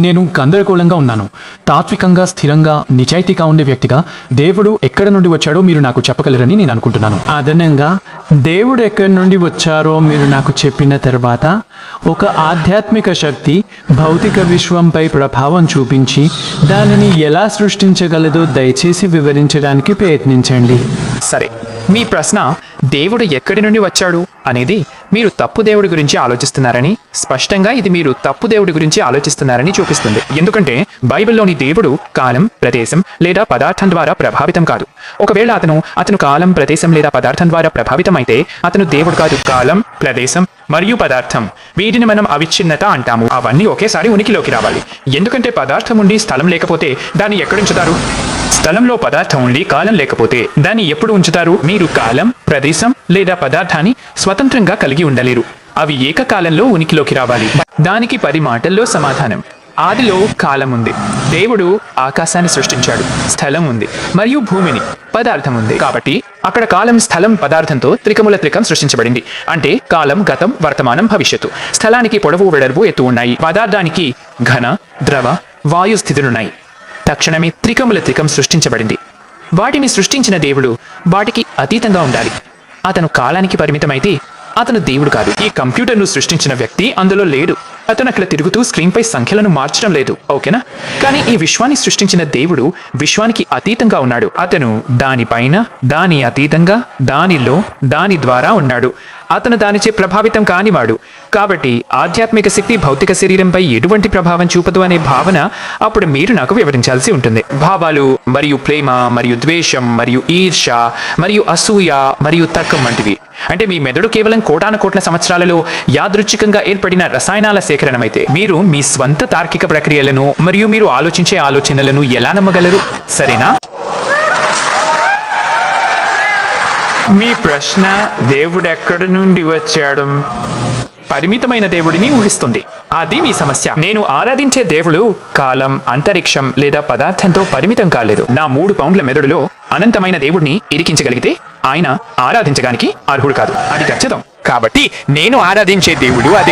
నేను గందరగోళంగా ఉన్నాను. తాత్వికంగా, స్థిరంగా, నిజాయితీగా ఉండే వ్యక్తిగా దేవుడు ఎక్కడ నుండి వచ్చాడో మీరు నాకు చెప్పగలరని నేను అనుకుంటున్నాను. అదనంగా దేవుడు ఎక్కడి నుండి వచ్చారో మీరు నాకు చెప్పిన తర్వాత ఒక ఆధ్యాత్మిక శక్తి భౌతిక విశ్వంపై ప్రభావం చూపించి దానిని ఎలా సృష్టించగలదో దయచేసి వివరించడానికి ప్రయత్నించండి. సరే, మీ ప్రశ్న దేవుడు ఎక్కడి నుండి వచ్చాడు అనేది మీరు తప్పు దేవుడి గురించి ఆలోచిస్తున్నారని, స్పష్టంగా ఇది మీరు తప్పు దేవుడి గురించి ఆలోచిస్తున్నారని చూపిస్తుంది. ఎందుకంటే బైబిల్లోని దేవుడు కాలం, ప్రదేశం లేదా పదార్థం ద్వారా ప్రభావితం కాదు. ఒకవేళ అతను కాలం, ప్రదేశం లేదా పదార్థం ద్వారా ప్రభావితం అయితే అతను దేవుడు కాదు. కాలం, ప్రదేశం మరియు పదార్థం, వీటిని మనం అవిచ్ఛిన్నత అంటాము. అవన్నీ ఒకేసారి ఉనికిలోకి రావాలి. ఎందుకంటే పదార్థం ఉండి స్థలం లేకపోతే దాన్ని ఎక్కడుంచుతారు? స్థలంలో పదార్థం ఉండి కాలం లేకపోతే దాన్ని ఎప్పుడు ఉంచుతారు? మీరు కాలం, ప్రదేశం లేదా పదార్థాన్ని స్వతంత్రంగా కలిగి ఉండలేరు. అవి ఏకకాలంలో ఉనికిలోకి రావాలి. దానికి 10 మాటల్లో సమాధానం. ఆదిలో కాలం ఉంది. దేవుడు ఆకాశాన్ని సృష్టించాడు. స్థలం ఉంది మరియు భూమిని, పదార్థం ఉంది. కాబట్టి అక్కడ కాలం, స్థలం, పదార్థంతో త్రికముల త్రికం సృష్టించబడింది. అంటే కాలం, గతం, వర్తమానం, భవిష్యత్తు. స్థలానికి పొడవు, వెడల్పు, ఎత్తు ఉన్నాయి. పదార్థానికి ఘన, ద్రవ, వాయు స్థితులున్నాయి. తక్షణమే త్రికముల త్రికం సృష్టించబడింది. వాటిని సృష్టించిన దేవుడు వాటికి అతీతంగా ఉండాలి. అతను కాలానికి పరిమితమైతే అతను దేవుడు కాదు. ఈ కంప్యూటర్ను సృష్టించిన వ్యక్తి అందులో లేడు. అతను అక్కడ తిరుగుతూ స్క్రీన్పై సంఖ్యలను మార్చడం లేదు. ఓకేనా? కానీ ఈ విశ్వాన్ని సృష్టించిన దేవుడు విశ్వానికి అతీతంగా ఉన్నాడు. అతను దానిపైన, దాని అతీతంగా, దానిలో, దాని ద్వారా ఉన్నాడు. అతను దానిచే ప్రభావితం కానివాడు. కాబట్టి ఆధ్యాత్మిక శక్తి భౌతిక శరీరంపై ఎటువంటి ప్రభావం చూపదు అనే భావన అప్పుడు మీరు నాకు వివరించాల్సి ఉంటుంది. భావాలు మరియు ప్రేమ మరియు ద్వేషం మరియు ఈర్ష మరియు అసూయ మరియు తర్కం వంటివి. అంటే మీ మెదడు కేవలం కోటాను కోట్ల సంవత్సరాలలో యాదృచ్ఛికంగా ఏర్పడిన రసాయనాల సేకరణమైతే మీరు మీ స్వంత తార్కిక ప్రక్రియలను మరియు మీరు ఆలోచించే ఆలోచనలను ఎలా నమ్మగలరు? సరేనా? మీ ప్రశ్న దేవుడు ఎక్కడి నుండి వచ్చాడు? పరిమితమైన దేవుడిని ఊహిస్తుంది. అది మీ సమస్య. నేను ఆరాధించే దేవుడు కాలం, అంతరిక్షం లేదా పదార్థంతో పరిమితం కాలేదు. నా 3 పౌండ్ల మెదడులో అనంతమైన దేవుడిని ఇరికించగలిగితే ఆయన ఆరాధించడానికి అర్హుడు కాదు. అది ఖచ్చితం. కాబట్టి నేను ఆరాధించే దేవుడు అదే.